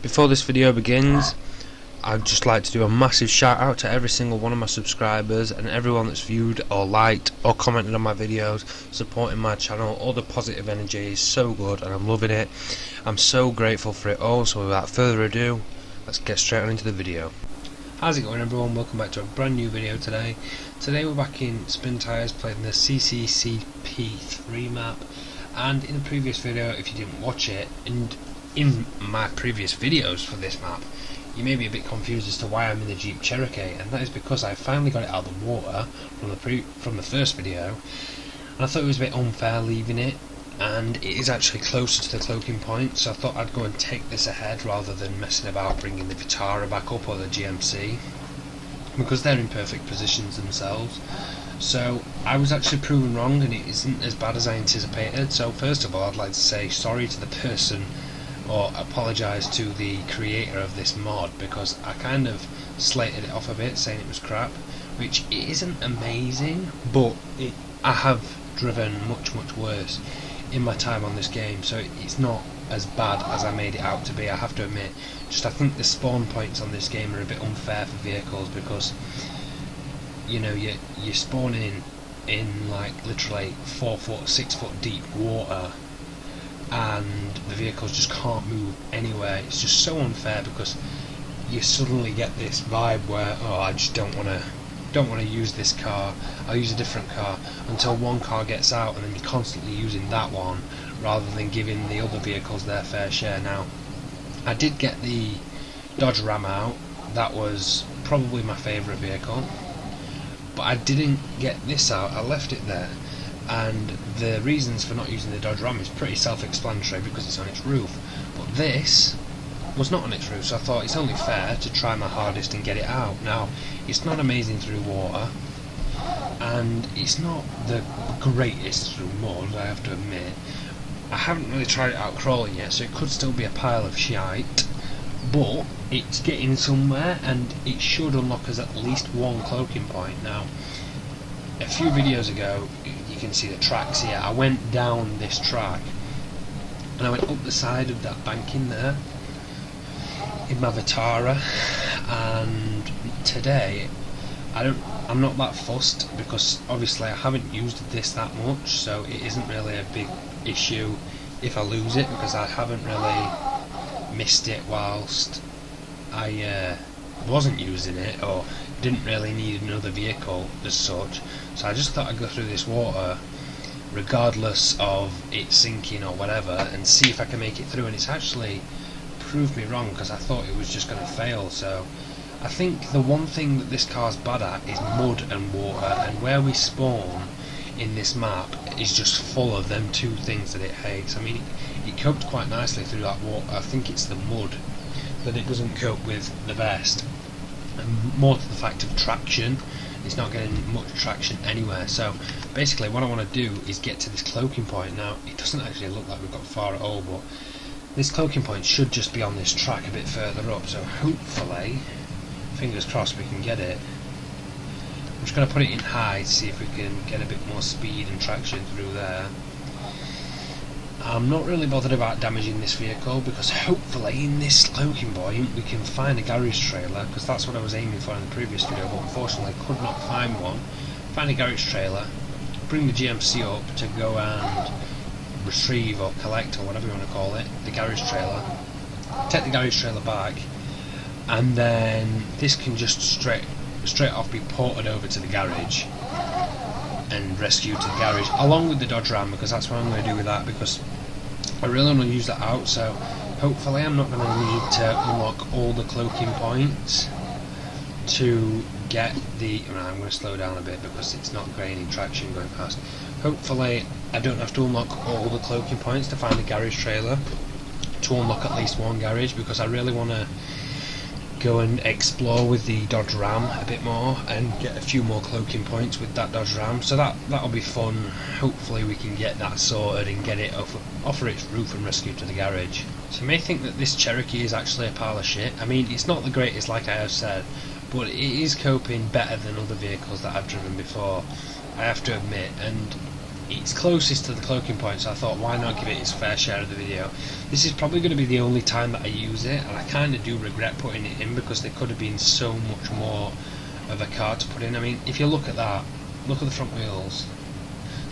Before this video begins, I'd just like to do a massive shout out to every single one of my subscribers and everyone that's viewed or liked or commented on my videos, supporting my channel. All the positive energy is so good and I'm loving it. I'm so grateful for it all, so without further ado, let's get straight on into the video. How's it going, everyone? Welcome back to a brand new video today. Today we're back in Spin Tyres playing the CCCP3 map, and in the previous video, if you didn't watch it, and in my previous videos for this map, you may be a bit confused as to why I'm in the Jeep Cherokee, and that is because I finally got it out of the water from the first video, and I thought it was a bit unfair leaving it, and it is actually closer to the cloaking point, so I thought I'd go and take this ahead rather than messing about bringing the Vitara back up or the GMC, because they're in perfect positions themselves. So I was actually proven wrong, and it isn't as bad as I anticipated. So first of all, I'd like to say sorry to the person, or apologise to the creator of this mod, because I kind of slated it off a bit, saying it was crap, which it isn't amazing, but I have driven much worse in my time on this game, so it's not as bad as I made it out to be, I have to admit. Just I think the spawn points on this game are a bit unfair for vehicles, because you know, you're spawning in like literally 4 foot, 6 foot deep water, and the vehicles just can't move anywhere. It's just so unfair, because you suddenly get this vibe where, oh, I just don't want to use this car, I'll use a different car, until one car gets out, and then you're constantly using that one rather than giving the other vehicles their fair share. Now, I did get the Dodge Ram out. That was probably my favourite vehicle, but I didn't get this out. I left it there, and the reasons for not using the Dodge Ram is pretty self-explanatory, because it's on its roof. But this was not on its roof, so I thought it's only fair to try my hardest and get it out. Now, it's not amazing through water, and it's not the greatest through mud, I have to admit. I haven't really tried it out crawling yet, so it could still be a pile of shite, but it's getting somewhere, and it should unlock us at least one cloaking point. Now, a few videos ago, you can see the tracks here, I went down this track, and I went up the side of that banking there in my Vitara, and today I'm not that fussed, because obviously I haven't used this that much, so it isn't really a big issue if I lose it, because I haven't really missed it whilst I wasn't using it, or didn't really need another vehicle as such. So I just thought I'd go through this water regardless of it sinking or whatever, and see if I can make it through, and it's actually proved me wrong, because I thought it was just going to fail. So I think the one thing that this car's bad at is mud and water, and where we spawn in this map is just full of them two things that it hates. I mean, it coped quite nicely through that water. I think it's the mud that it doesn't cope with the best, and more to the fact of traction, it's not getting much traction anywhere. So basically what I want to do is get to this cloaking point. Now, it doesn't actually look like we've got far at all, but this cloaking point should just be on this track a bit further up, so hopefully, fingers crossed, we can get it. I'm just going to put it in high to see if we can get a bit more speed and traction through there. I'm not really bothered about damaging this vehicle, because hopefully in this cloaking point we can find a garage trailer, because that's what I was aiming for in the previous video, but unfortunately could not find one. Find a garage trailer, bring the GMC up to go and retrieve or collect, or whatever you want to call it, the garage trailer, take the garage trailer back, and then this can just straight off be ported over to the garage and rescued to the garage, along with the Dodge Ram, because that's what I'm going to do with that, because I really want to use that out. So hopefully I'm not going to need to unlock all the cloaking points to get the... I'm going to slow down a bit because it's not gaining traction going fast. Hopefully I don't have to unlock all the cloaking points to find a garage trailer to unlock at least one garage, because I really want to go and explore with the Dodge Ram a bit more and get a few more cloaking points with that Dodge Ram. So that'll be fun. Hopefully we can get that sorted and get it off its roof and rescued to the garage. So you may think that this Cherokee is actually a pile of shit. I mean, it's not the greatest, like I have said, but it is coping better than other vehicles that I've driven before, I have to admit. And it's closest to the cloaking point, so I thought why not give it its fair share of the video. This is probably going to be the only time that I use it, and I kind of do regret putting it in because there could have been so much more of a car to put in. I mean, if you look at that, look at the front wheels,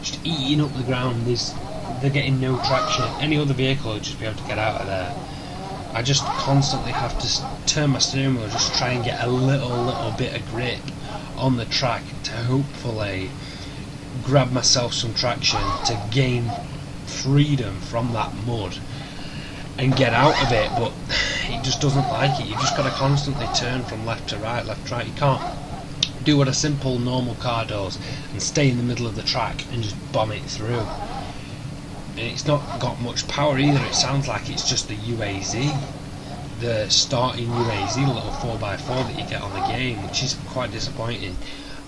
just eating up the ground. They're getting no traction. Any other vehicle would just be able to get out of there. I just constantly have to turn my steering wheel, just try and get a little bit of grip on the track to hopefully grab myself some traction to gain freedom from that mud and get out of it. But it just doesn't like it. You've just got to constantly turn from left to right, left to right. You can't do what a simple normal car does and stay in the middle of the track and just bomb it through. And it's not got much power either. It sounds like it's just the UAZ, the starting UAZ, the little 4x4 that you get on the game, which is quite disappointing.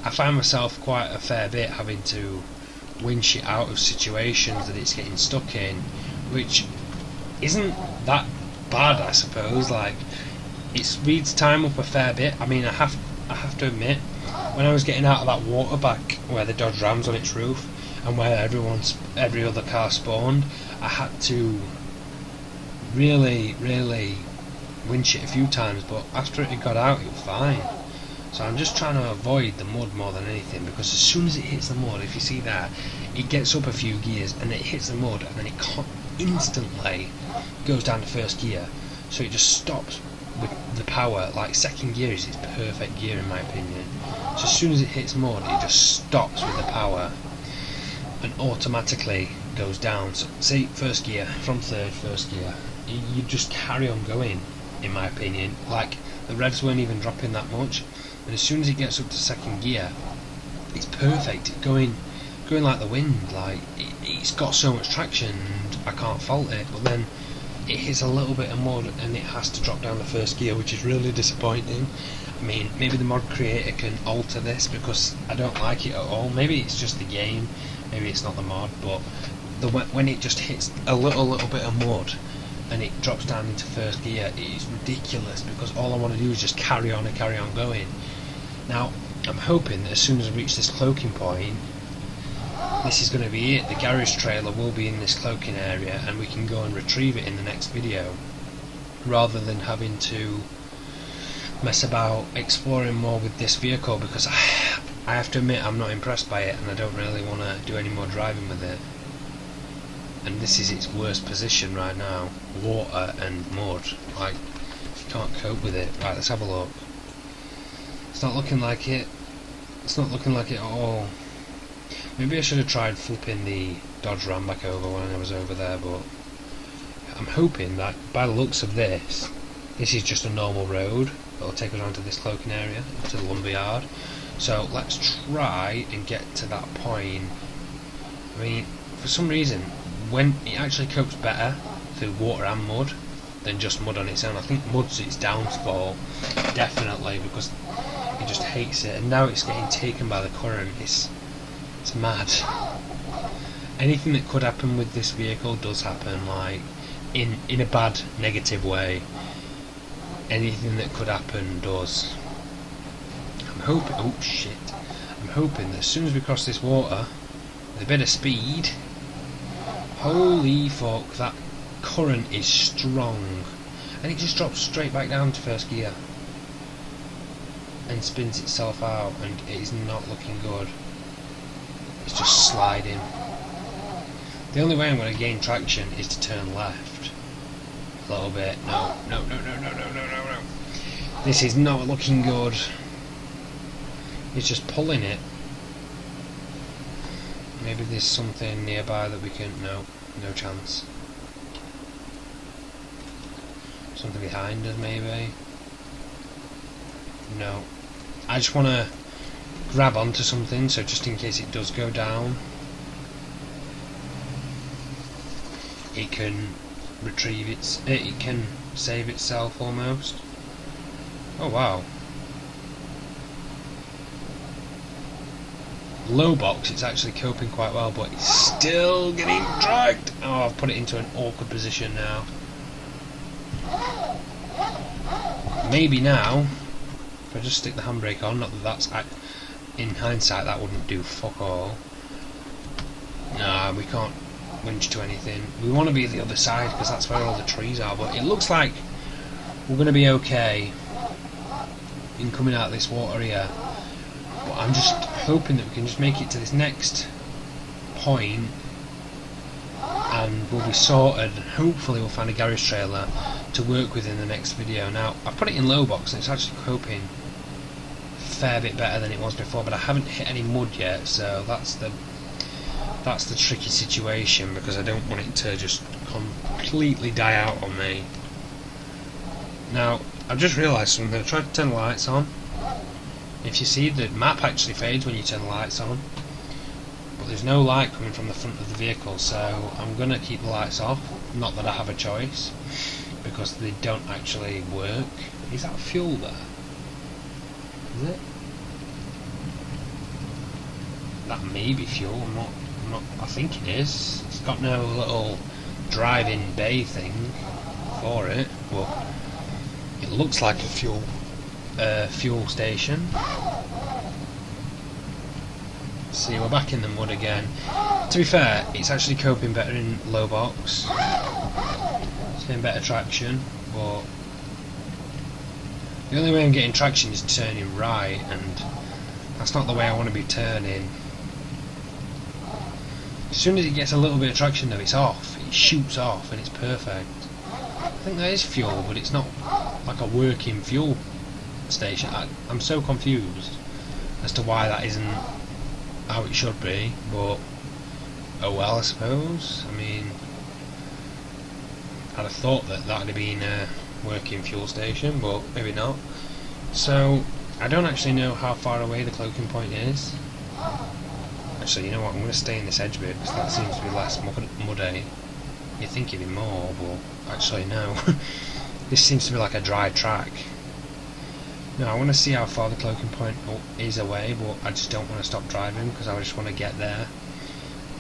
I find myself quite a fair bit having to winch it out of situations that it's getting stuck in, which isn't that bad, I suppose. Like, it speeds time up a fair bit. I mean, I have to admit, when I was getting out of that water back where the Dodge Ram's on its roof and where every other car spawned, I had to really winch it a few times, but after it had got out, it was fine. So I'm just trying to avoid the mud more than anything, because as soon as it hits the mud, if you see that, it gets up a few gears and it hits the mud and then it instantly goes down to first gear, so it just stops with the power. Like, second gear is its perfect gear in my opinion. So as soon as it hits mud, it just stops with the power and automatically goes down. So see, first gear, from third, first gear, you just carry on going, in my opinion. Like, the revs weren't even dropping that much, and as soon as it gets up to second gear, it's perfect. It's going like the wind. Like, it's got so much traction and I can't fault it, but then it hits a little bit of mud and it has to drop down the first gear, which is really disappointing. I mean, maybe the mod creator can alter this, because I don't like it at all. Maybe it's just the game, maybe it's not the mod, but when it just hits a little bit of mud and it drops down into first gear, it is ridiculous, because all I want to do is just carry on going. Now, I'm hoping that as soon as I reach this cloaking point, this is going to be it. The garage trailer will be in this cloaking area and we can go and retrieve it in the next video, rather than having to mess about exploring more with this vehicle, because I have to admit I'm not impressed by it and I don't really want to do any more driving with it. And this is its worst position right now, water and mud. Like, you can't cope with it. Right, let's have a look. It's not looking like it. It's not looking like it at all. Maybe I should have tried flipping the Dodge Ram back over when I was over there, but I'm hoping that by the looks of this is just a normal road that'll take us around to this cloaking area, to the lumberyard. So let's try and get to that point. I mean, for some reason, when it actually copes better through water and mud than just mud on its own. I think mud's its downfall, definitely, because it just hates it, and now it's getting taken by the current. It's mad. Anything that could happen with this vehicle does happen, like in a bad, negative way. Anything that could happen does. I'm hoping. Oh shit! I'm hoping that as soon as we cross this water, with a bit of speed. Holy fuck! That current is strong, and it just drops straight back down to first gear and spins itself out, and it is not looking good. It's just sliding. The only way I'm going to gain traction is to turn left a little bit. No. This is not looking good. It's just pulling it. Maybe there's something nearby that we can... No chance. Something behind us, maybe? No. I just want to grab onto something, so just in case it does go down, it can retrieve it can save itself almost. Oh wow. Low box, it's actually coping quite well, but it's still getting dragged. Oh, I've put it into an awkward position now. Maybe now, if I just stick the handbrake on, not that that's, in hindsight that wouldn't do fuck all. Nah, we can't winch to anything. We want to be the other side because that's where all the trees are, but it looks like we're going to be okay in coming out of this water here. But I'm just hoping that we can just make it to this next point and we'll be sorted, and hopefully we'll find a garage trailer to work with in the next video. Now, I've put it in low box and it's actually coping a fair bit better than it was before, but I haven't hit any mud yet, so that's the tricky situation, because I don't want it to just completely die out on me. Now, I've just realised something. I tried to turn the lights on. If you see, the map actually fades when you turn the lights on, but there's no light coming from the front of the vehicle, so I'm going to keep the lights off. Not that I have a choice, because they don't actually work. Is that fuel there? Is it? That may be fuel. I'm not. I think it is. It's got no little drive-in bay thing for it, but it looks like a fuel station. See, we're back in the mud again. To be fair, it's actually coping better in low box. It's getting better traction, but the only way I'm getting traction is turning right, and that's not the way I want to be turning. As soon as it gets a little bit of traction though, it's off. It shoots off and it's perfect. I think that is fuel, but it's not like a working fuel station. I'm so confused as to why that isn't how it should be, but oh well, I suppose. I mean, I'd have thought that would have been a working fuel station, but maybe not. So, I don't actually know how far away the cloaking point is. Actually, you know what, I'm going to stay in this edge bit, because that seems to be less muddy. You'd think it'd be more, but actually no. This seems to be like a dry track. No, I want to see how far the cloaking point is away, but I just don't want to stop driving, because I just want to get there.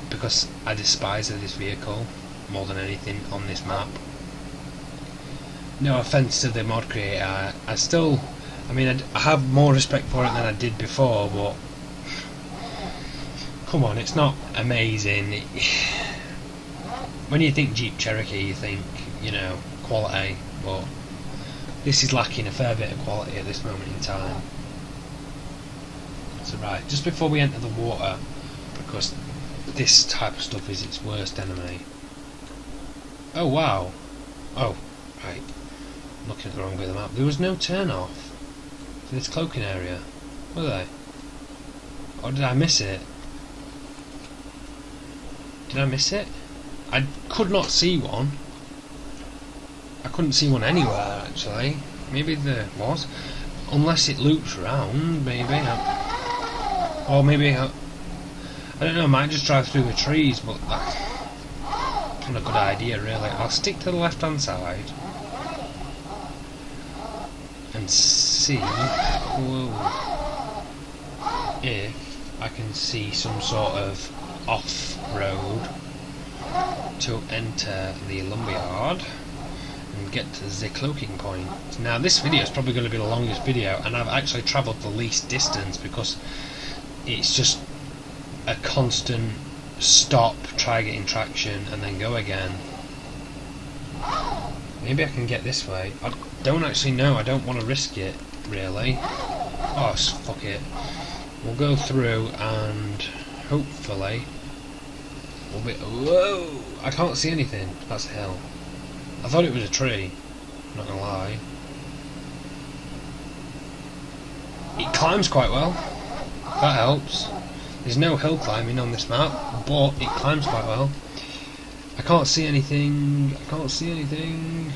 Because I despise this vehicle more than anything on this map. No offence to the mod creator, I mean, I have more respect for it than I did before, but come on, it's not amazing. When you think Jeep Cherokee, you think, you know, quality, but this is lacking a fair bit of quality at this moment in time. So right, just before we enter the water, because this type of stuff is its worst enemy. Oh wow. Oh, right. I'm looking at the wrong bit of the map. There was no turn off for this cloaking area, were there? Or did I miss it? Did I miss it? I could not see one. I couldn't see one anywhere, actually. Maybe there was. Unless it loops around, maybe. Or maybe I don't know, I might just drive through the trees, but that's not a good idea, really. I'll stick to the left-hand side and see if I can see some sort of off-road to enter the lumberyard and get to the cloaking point. Now this video is probably going to be the longest video, and I've actually travelled the least distance, because it's just a constant stop, try getting traction, and then go again. Maybe I can get this way. I don't actually know, I don't want to risk it, really. Oh, fuck it. We'll go through and hopefully we'll be... Whoa! I can't see anything. That's a hill. I thought it was a tree, I'm not gonna lie. It climbs quite well. That helps. There's no hill climbing on this map, but it climbs quite well. I can't see anything. I can't see anything.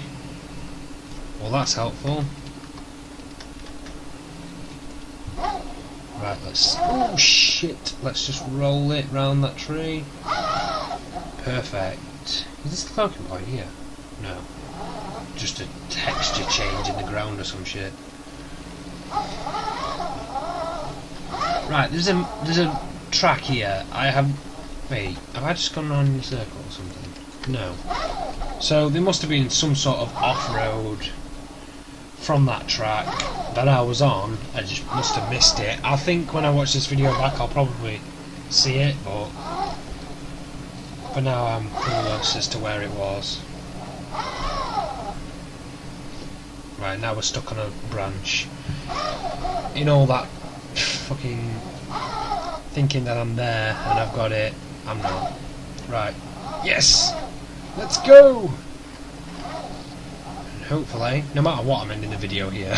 Well, that's helpful. Right, let's... Oh, shit. Let's just roll it round that tree. Perfect. Is this the cloaking point here? No. Just a texture change in the ground or some shit. Right, there's a track here. Wait, have I just gone around in a circle or something? No. So there must have been some sort of off-road from that track that I was on. I just must have missed it. I think when I watch this video back I'll probably see it, but but now I'm clueless as to where it was. Right, now we're stuck on a branch. In all that fucking thinking that I'm there and I've got it, I'm not. Right, yes! Let's go! And hopefully, no matter what, I'm ending the video here.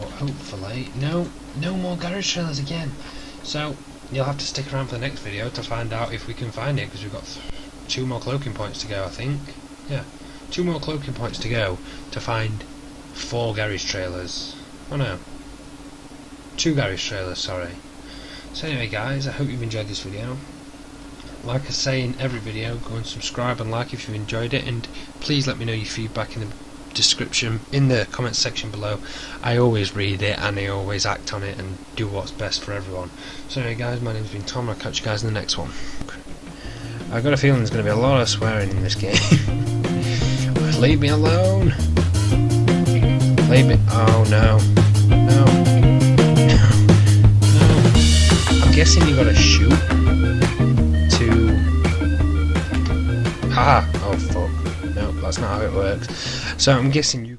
But hopefully, no more garage trailers again. So, you'll have to stick around for the next video to find out if we can find it, because we've got 2 more cloaking points to go, I think. Yeah, 2 more cloaking points to go to find 4 garage trailers. Oh no, 2 garage trailers, sorry. So anyway guys, I hope you've enjoyed this video. Like I say in every video, go and subscribe and like if you enjoyed it, and please let me know your feedback in the description, in the comment section below. I always read it and I always act on it and do what's best for everyone. So anyway guys, my name's been Tom, I'll catch you guys in the next one. I've got a feeling there's going to be a lot of swearing in this game. Leave me alone. Leave me. Oh no. No. No. I'm guessing you got to shoot to. Haha. Oh fuck. No, that's not how it works. So I'm guessing you got.